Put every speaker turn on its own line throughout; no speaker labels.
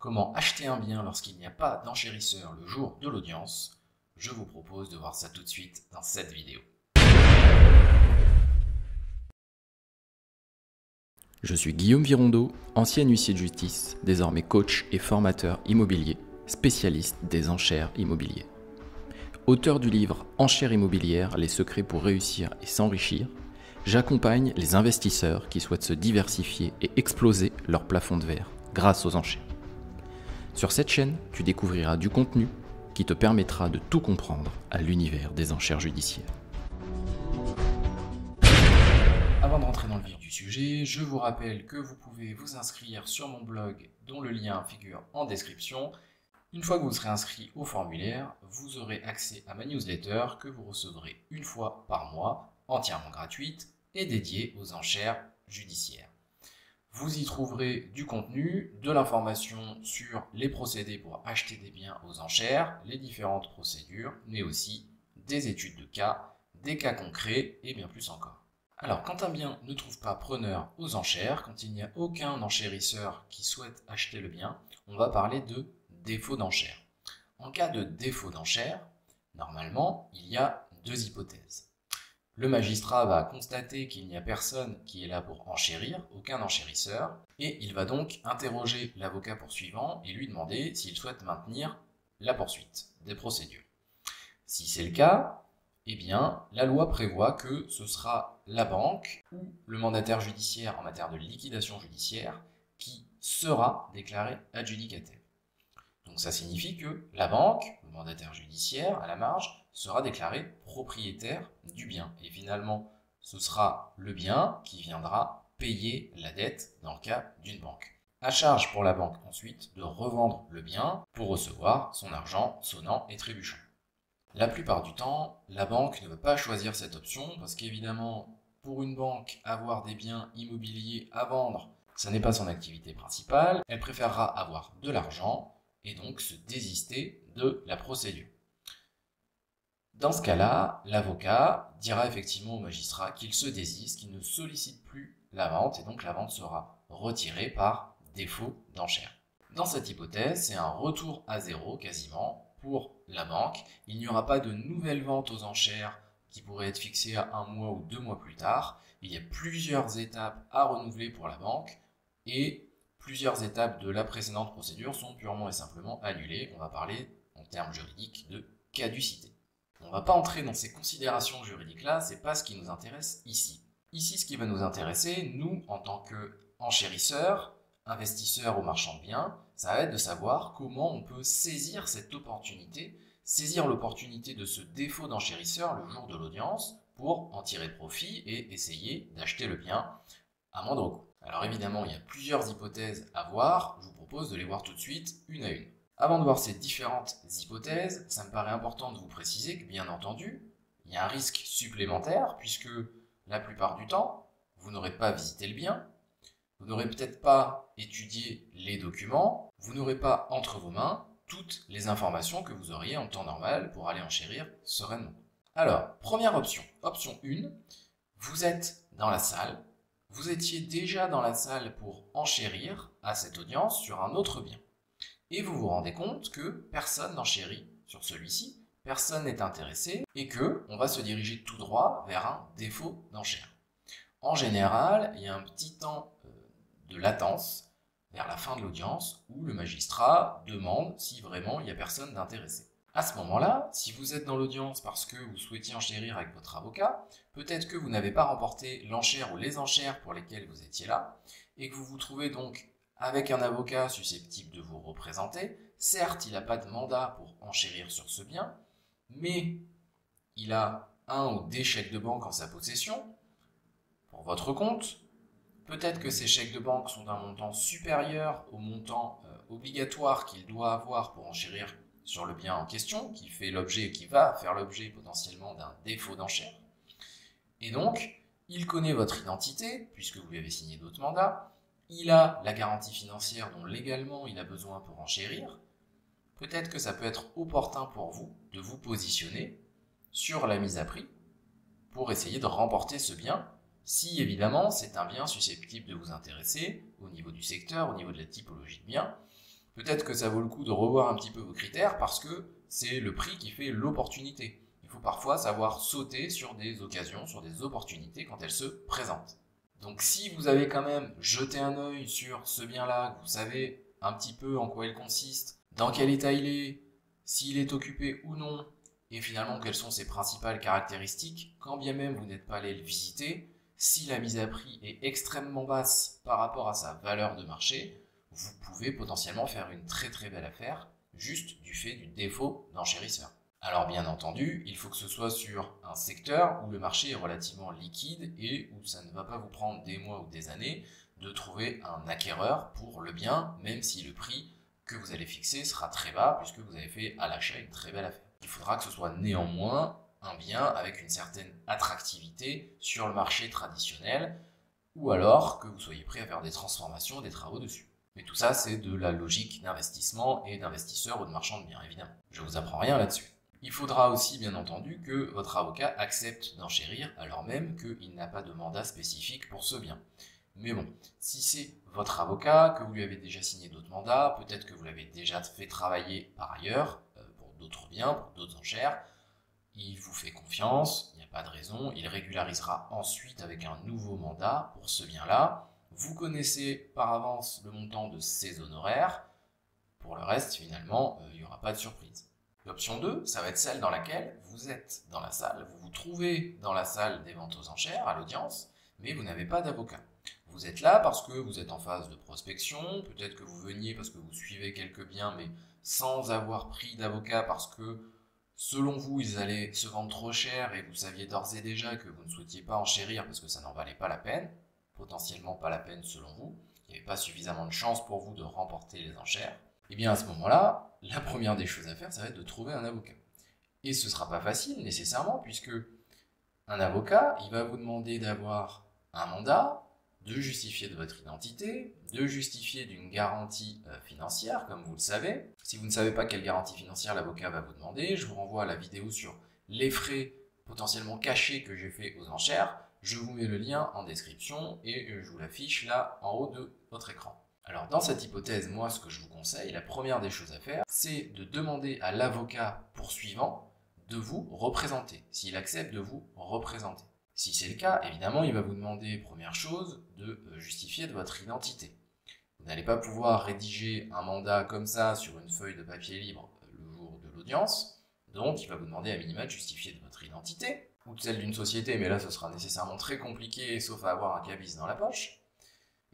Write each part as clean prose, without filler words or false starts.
Comment acheter un bien lorsqu'il n'y a pas d'enchérisseur le jour de l'audience? Je vous propose de voir ça tout de suite dans cette vidéo.
Je suis Guillaume Virondeau, ancien huissier de justice, désormais coach et formateur immobilier, spécialiste des enchères immobilières. Auteur du livre Enchères immobilières, les secrets pour réussir et s'enrichir, j'accompagne les investisseurs qui souhaitent se diversifier et exploser leur plafond de verre grâce aux enchères. Sur cette chaîne, tu découvriras du contenu qui te permettra de tout comprendre à l'univers des enchères judiciaires.
Avant de rentrer dans le vif du sujet, je vous rappelle que vous pouvez vous inscrire sur mon blog dont le lien figure en description. Une fois que vous serez inscrit au formulaire, vous aurez accès à ma newsletter que vous recevrez une fois par mois, entièrement gratuite et dédiée aux enchères judiciaires. Vous y trouverez du contenu, de l'information sur les procédés pour acheter des biens aux enchères, les différentes procédures, mais aussi des études de cas, des cas concrets et bien plus encore. Alors, quand un bien ne trouve pas preneur aux enchères, quand il n'y a aucun enchérisseur qui souhaite acheter le bien, on va parler de défaut d'enchère. En cas de défaut d'enchère, normalement, il y a deux hypothèses. Le magistrat va constater qu'il n'y a personne qui est là pour enchérir, aucun enchérisseur, et il va donc interroger l'avocat poursuivant et lui demander s'il souhaite maintenir la poursuite des procédures. Si c'est le cas, eh bien, la loi prévoit que ce sera la banque ou le mandataire judiciaire en matière de liquidation judiciaire qui sera déclaré adjudicataire. Donc ça signifie que la banque, le mandataire judiciaire à la marge, sera déclaré propriétaire du bien. Et finalement, ce sera le bien qui viendra payer la dette dans le cas d'une banque. À charge pour la banque ensuite de revendre le bien pour recevoir son argent sonnant et trébuchant. La plupart du temps, la banque ne veut pas choisir cette option parce qu'évidemment, pour une banque, avoir des biens immobiliers à vendre, ça n'est pas son activité principale. Elle préférera avoir de l'argent et donc se désister de la procédure. Dans ce cas-là, l'avocat dira effectivement au magistrat qu'il se désiste, qu'il ne sollicite plus la vente et donc la vente sera retirée par défaut d'enchère. Dans cette hypothèse, c'est un retour à zéro quasiment pour la banque. Il n'y aura pas de nouvelle vente aux enchères qui pourrait être fixée à 1 mois ou 2 mois plus tard. Il y a plusieurs étapes à renouveler pour la banque et plusieurs étapes de la précédente procédure sont purement et simplement annulées. On va parler en termes juridiques de caducité. On ne va pas entrer dans ces considérations juridiques-là, ce n'est pas ce qui nous intéresse ici. Ici, ce qui va nous intéresser, nous, en tant qu'enchérisseurs, investisseurs ou marchands de biens, ça va être de savoir comment on peut saisir cette opportunité, saisir l'opportunité de ce défaut d'enchérisseur le jour de l'audience pour en tirer profit et essayer d'acheter le bien à moindre coût. Alors évidemment, il y a plusieurs hypothèses à voir, je vous propose de les voir tout de suite, une à une. Avant de voir ces différentes hypothèses, ça me paraît important de vous préciser que, bien entendu, il y a un risque supplémentaire, puisque la plupart du temps, vous n'aurez pas visité le bien, vous n'aurez peut-être pas étudié les documents, vous n'aurez pas entre vos mains toutes les informations que vous auriez en temps normal pour aller enchérir sereinement. Alors, première option, option 1, vous êtes dans la salle, vous étiez déjà dans la salle pour enchérir à cette audience sur un autre bien. Et vous vous rendez compte que personne n'enchérit sur celui-ci, personne n'est intéressé et qu'on va se diriger tout droit vers un défaut d'enchère. En général, il y a un petit temps de latence vers la fin de l'audience où le magistrat demande si vraiment il n'y a personne d'intéressé. À ce moment-là, si vous êtes dans l'audience parce que vous souhaitiez enchérir avec votre avocat, peut-être que vous n'avez pas remporté l'enchère ou les enchères pour lesquelles vous étiez là, et que vous vous trouvez donc avec un avocat susceptible de vous représenter. Certes, il n'a pas de mandat pour enchérir sur ce bien, mais il a un ou des chèques de banque en sa possession pour votre compte. Peut-être que ces chèques de banque sont d'un montant supérieur au montant obligatoire qu'il doit avoir pour enchérir sur le bien en question, qui fait l'objet, qui va faire l'objet potentiellement d'un défaut d'enchère. Et donc, il connaît votre identité, puisque vous lui avez signé d'autres mandats, il a la garantie financière dont légalement il a besoin pour enchérir. Peut-être que ça peut être opportun pour vous de vous positionner sur la mise à prix pour essayer de remporter ce bien, si évidemment c'est un bien susceptible de vous intéresser au niveau du secteur, au niveau de la typologie de bien, Peut-être que ça vaut le coup de revoir un petit peu vos critères parce que c'est le prix qui fait l'opportunité. Il faut parfois savoir sauter sur des occasions, sur des opportunités quand elles se présentent. Donc si vous avez quand même jeté un œil sur ce bien-là, que vous savez un petit peu en quoi il consiste, dans quel état il est, s'il est occupé ou non, et finalement quelles sont ses principales caractéristiques, quand bien même vous n'êtes pas allé le visiter, si la mise à prix est extrêmement basse par rapport à sa valeur de marché, vous pouvez potentiellement faire une très très belle affaire, juste du fait du défaut d'enchérisseur. Alors bien entendu, il faut que ce soit sur un secteur où le marché est relativement liquide et où ça ne va pas vous prendre des mois ou des années de trouver un acquéreur pour le bien, même si le prix que vous allez fixer sera très bas puisque vous avez fait à l'achat une très belle affaire. Il faudra que ce soit néanmoins un bien avec une certaine attractivité sur le marché traditionnel ou alors que vous soyez prêt à faire des transformations, des travaux dessus. Mais tout ça, c'est de la logique d'investissement et d'investisseur ou de marchand de biens, évidemment. Je ne vous apprends rien là-dessus. Il faudra aussi, bien entendu, que votre avocat accepte d'enchérir alors même qu'il n'a pas de mandat spécifique pour ce bien. Mais bon, si c'est votre avocat, que vous lui avez déjà signé d'autres mandats, peut-être que vous l'avez déjà fait travailler par ailleurs pour d'autres biens, pour d'autres enchères, il vous fait confiance, il n'y a pas de raison, il régularisera ensuite avec un nouveau mandat pour ce bien-là. Vous connaissez par avance le montant de ses honoraires. Pour le reste, finalement, il n'y aura pas de surprise. L'option 2, ça va être celle dans laquelle vous êtes dans la salle, vous vous trouvez dans la salle des ventes aux enchères, à l'audience, mais vous n'avez pas d'avocat. Vous êtes là parce que vous êtes en phase de prospection, peut-être que vous veniez parce que vous suivez quelques biens, mais sans avoir pris d'avocat parce que, selon vous, ils allaient se vendre trop cher et vous saviez d'ores et déjà que vous ne souhaitiez pas enchérir parce que ça n'en valait pas la peine, potentiellement pas la peine selon vous, il n'y avait pas suffisamment de chance pour vous de remporter les enchères. Et bien à ce moment-là, la première des choses à faire, ça va être de trouver un avocat. Et ce ne sera pas facile nécessairement, puisque un avocat, il va vous demander d'avoir un mandat, de justifier de votre identité, de justifier d'une garantie financière, comme vous le savez. Si vous ne savez pas quelle garantie financière l'avocat va vous demander, je vous renvoie à la vidéo sur les frais potentiellement cachés que j'ai fait aux enchères. Je vous mets le lien en description et je vous l'affiche là en haut de votre écran. Alors dans cette hypothèse, moi ce que je vous conseille, la première des choses à faire, c'est de demander à l'avocat poursuivant de vous représenter, s'il accepte de vous représenter. Si c'est le cas, évidemment, il va vous demander, première chose, de justifier de votre identité. Vous n'allez pas pouvoir rédiger un mandat comme ça sur une feuille de papier libre le jour de l'audience, donc il va vous demander à minima de justifier de votre identité, ou de celle d'une société, mais là ce sera nécessairement très compliqué, sauf à avoir un cabis dans la poche,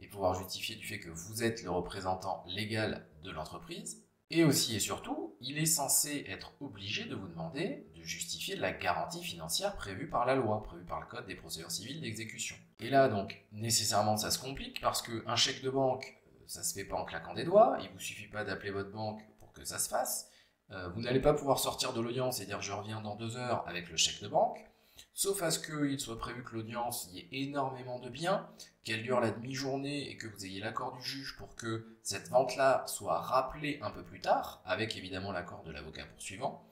et pouvoir justifier du fait que vous êtes le représentant légal de l'entreprise. Et aussi et surtout, il est censé être obligé de vous demander de justifier de la garantie financière prévue par la loi, prévue par le Code des procédures civiles d'exécution. Et là, donc, nécessairement, ça se complique parce qu'un chèque de banque, ça se fait pas en claquant des doigts, il vous suffit pas d'appeler votre banque pour que ça se fasse. Vous n'allez pas pouvoir sortir de l'audience et dire je reviens dans 2 heures avec le chèque de banque, sauf à ce qu'il soit prévu que l'audience y ait énormément de biens, qu'elle dure la demi-journée et que vous ayez l'accord du juge pour que cette vente-là soit rappelée un peu plus tard, avec évidemment l'accord de l'avocat poursuivant.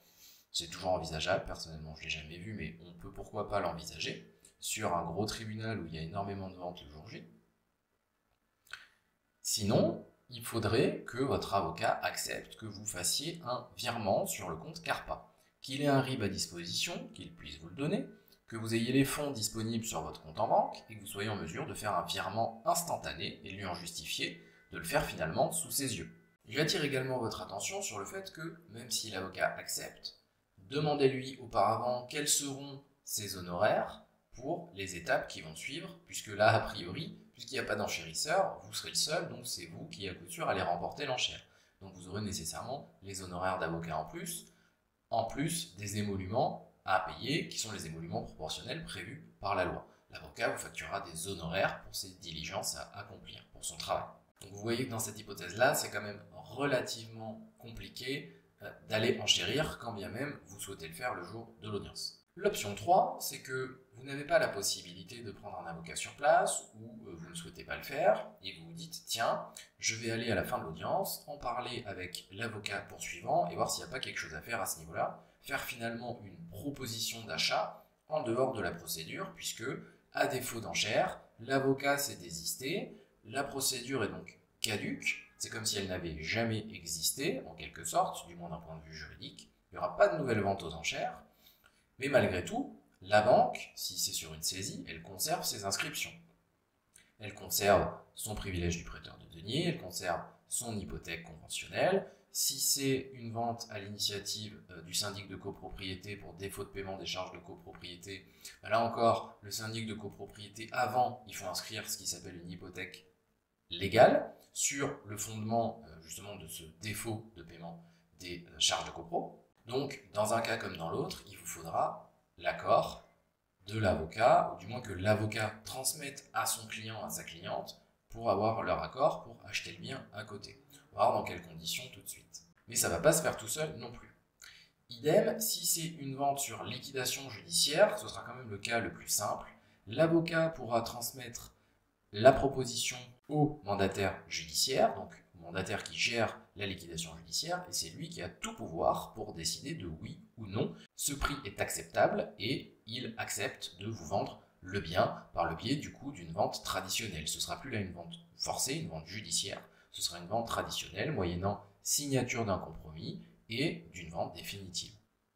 C'est toujours envisageable, personnellement je ne l'ai jamais vu, mais on peut pourquoi pas l'envisager, sur un gros tribunal où il y a énormément de ventes le jour J. Sinon, il faudrait que votre avocat accepte que vous fassiez un virement sur le compte CARPA, qu'il ait un RIB à disposition, qu'il puisse vous le donner, que vous ayez les fonds disponibles sur votre compte en banque et que vous soyez en mesure de faire un virement instantané et lui en justifier, de le faire finalement sous ses yeux. J'attire également votre attention sur le fait que, même si l'avocat accepte, demandez-lui auparavant quels seront ses honoraires pour les étapes qui vont suivre, puisque là, a priori, puisqu'il n'y a pas d'enchérisseur, vous serez le seul, donc c'est vous qui, à coup sûr, allez remporter l'enchère. Donc vous aurez nécessairement les honoraires d'avocat en plus des émoluments à payer, qui sont les émoluments proportionnels prévus par la loi. L'avocat vous facturera des honoraires pour ses diligences à accomplir, pour son travail. Donc vous voyez que dans cette hypothèse-là, c'est quand même relativement compliqué d'aller enchérir, quand bien même vous souhaitez le faire le jour de l'audience. L'option 3, c'est que vous n'avez pas la possibilité de prendre un avocat sur place ou vous ne souhaitez pas le faire et vous vous dites tiens, je vais aller à la fin de l'audience en parler avec l'avocat poursuivant et voir s'il n'y a pas quelque chose à faire à ce niveau-là, faire finalement une proposition d'achat en dehors de la procédure puisque, à défaut d'enchère, l'avocat s'est désisté, la procédure est donc caduque C'est comme si elle n'avait jamais existé, en quelque sorte, du moins d'un point de vue juridique. Il n'y aura pas de nouvelle vente aux enchères, mais malgré tout, la banque, si c'est sur une saisie, elle conserve ses inscriptions. Elle conserve son privilège du prêteur de deniers, elle conserve son hypothèque conventionnelle. Si c'est une vente à l'initiative du syndic de copropriété pour défaut de paiement des charges de copropriété, là encore, le syndic de copropriété, avant, il faut inscrire ce qui s'appelle une hypothèque légale sur le fondement justement de ce défaut de paiement des charges de copro. Donc, dans un cas comme dans l'autre, il vous faudra l'accord de l'avocat, ou du moins que l'avocat transmette à son client, à sa cliente, pour avoir leur accord pour acheter le bien à côté. On va voir dans quelles conditions tout de suite. Mais ça ne va pas se faire tout seul non plus. Idem, si c'est une vente sur liquidation judiciaire, ce sera quand même le cas le plus simple. L'avocat pourra transmettre la proposition au mandataire judiciaire, donc au mandataire qui gère la liquidation judiciaire, et c'est lui qui a tout pouvoir pour décider de oui ou non. Ce prix est acceptable et il accepte de vous vendre le bien par le biais du coup d'une vente traditionnelle. Ce ne sera plus là une vente forcée, une vente judiciaire, ce sera une vente traditionnelle moyennant signature d'un compromis et d'une vente définitive.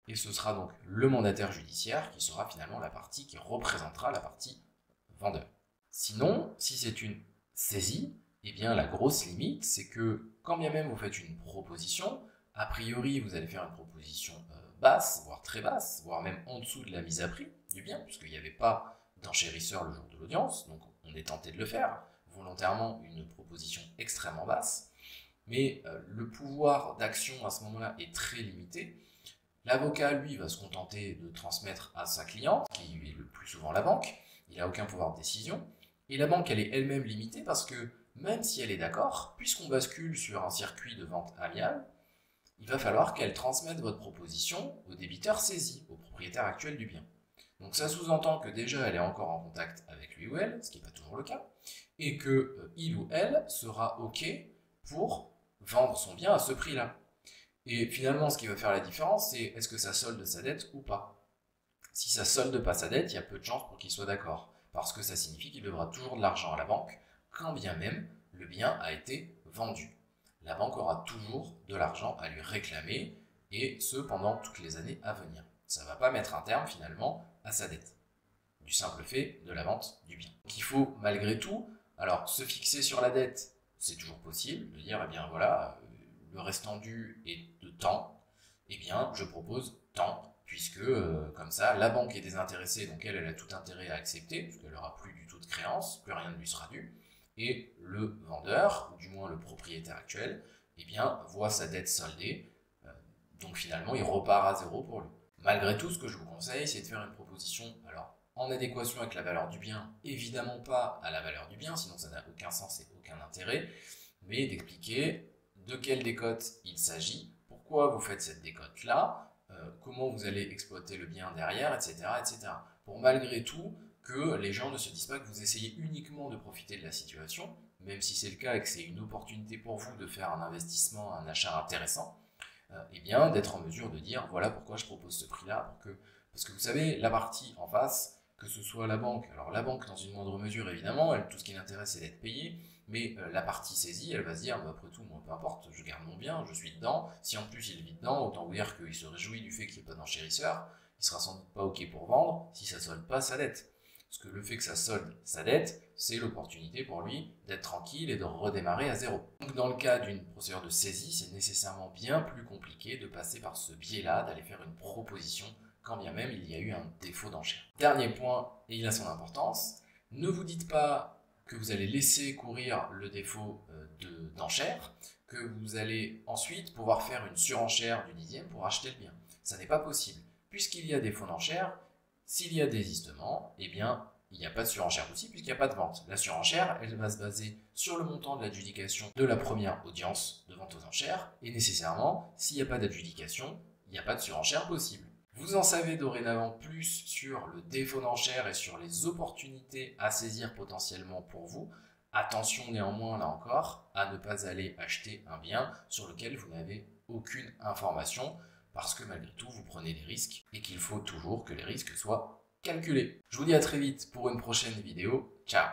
Et ce sera donc le mandataire judiciaire qui sera finalement la partie qui représentera la partie vendeur. Sinon, si c'est une saisie, eh bien la grosse limite, c'est que quand bien même vous faites une proposition, a priori vous allez faire une proposition basse, voire très basse, voire même en dessous de la mise à prix du bien, puisqu'il n'y avait pas d'enchérisseur le jour de l'audience, donc on est tenté de le faire, volontairement une proposition extrêmement basse, mais le pouvoir d'action à ce moment-là est très limité. L'avocat, lui, va se contenter de transmettre à sa cliente, qui est le plus souvent la banque, il n'a aucun pouvoir de décision, et la banque, elle est elle-même limitée parce que même si elle est d'accord, puisqu'on bascule sur un circuit de vente amiable, il va falloir qu'elle transmette votre proposition au débiteur saisi, au propriétaire actuel du bien. Donc ça sous-entend que déjà elle est encore en contact avec lui ou elle, ce qui n'est pas toujours le cas, et que il ou elle sera OK pour vendre son bien à ce prix-là. Et finalement, ce qui va faire la différence, c'est est-ce que ça solde sa dette ou pas. Si ça solde pas sa dette, il y a peu de chances pour qu'il soit d'accord, parce que ça signifie qu'il devra toujours de l'argent à la banque, quand bien même le bien a été vendu. La banque aura toujours de l'argent à lui réclamer, et ce pendant toutes les années à venir. Ça ne va pas mettre un terme finalement à sa dette, du simple fait de la vente du bien. Donc il faut malgré tout, alors se fixer sur la dette, c'est toujours possible, de dire, eh bien voilà, le restant dû est de temps, eh bien je propose tant, puisque comme ça, la banque est désintéressée, donc elle a tout intérêt à accepter, puisqu'elle n'aura plus du tout de créance, plus rien ne lui sera dû, et le vendeur, ou du moins le propriétaire actuel, eh bien, voit sa dette soldée, donc finalement il repart à zéro pour lui. Malgré tout, ce que je vous conseille, c'est de faire une proposition, alors en adéquation avec la valeur du bien, évidemment pas à la valeur du bien, sinon ça n'a aucun sens et aucun intérêt, mais d'expliquer de quelle décote il s'agit, pourquoi vous faites cette décote-là, comment vous allez exploiter le bien derrière, etc., etc. Pour malgré tout que les gens ne se disent pas que vous essayez uniquement de profiter de la situation, même si c'est le cas et que c'est une opportunité pour vous de faire un investissement, un achat intéressant, et bien d'être en mesure de dire voilà pourquoi je propose ce prix-là, parce que vous savez, la partie en face, que ce soit la banque, alors la banque dans une moindre mesure évidemment, elle, tout ce qui l'intéresse c'est d'être payé, mais la partie saisie, elle va se dire, bah, après tout, moi peu importe, je garde mon bien, je suis dedans, si en plus il vit dedans, autant vous dire qu'il se réjouit du fait qu'il n'y ait pas d'enchérisseur, il sera sans doute pas OK pour vendre si ça solde pas sa dette. Parce que le fait que ça solde sa dette, c'est l'opportunité pour lui d'être tranquille et de redémarrer à zéro. Donc dans le cas d'une procédure de saisie, c'est nécessairement bien plus compliqué de passer par ce biais-là, d'aller faire une proposition, quand bien même il y a eu un défaut d'enchère. Dernier point, et il a son importance, ne vous dites pas que vous allez laisser courir le défaut d'enchère, que vous allez ensuite pouvoir faire une surenchère du dixième pour acheter le bien. Ça n'est pas possible. Puisqu'il y a défaut d'enchère, s'il y a désistement, eh bien, il n'y a pas de surenchère aussi puisqu'il n'y a pas de vente. La surenchère, elle va se baser sur le montant de l'adjudication de la première audience de vente aux enchères et nécessairement, s'il n'y a pas d'adjudication, il n'y a pas de surenchère possible. Vous en savez dorénavant plus sur le défaut d'enchère et sur les opportunités à saisir potentiellement pour vous. Attention néanmoins, là encore, à ne pas aller acheter un bien sur lequel vous n'avez aucune information parce que malgré tout, vous prenez des risques et qu'il faut toujours que les risques soient calculés. Je vous dis à très vite pour une prochaine vidéo. Ciao!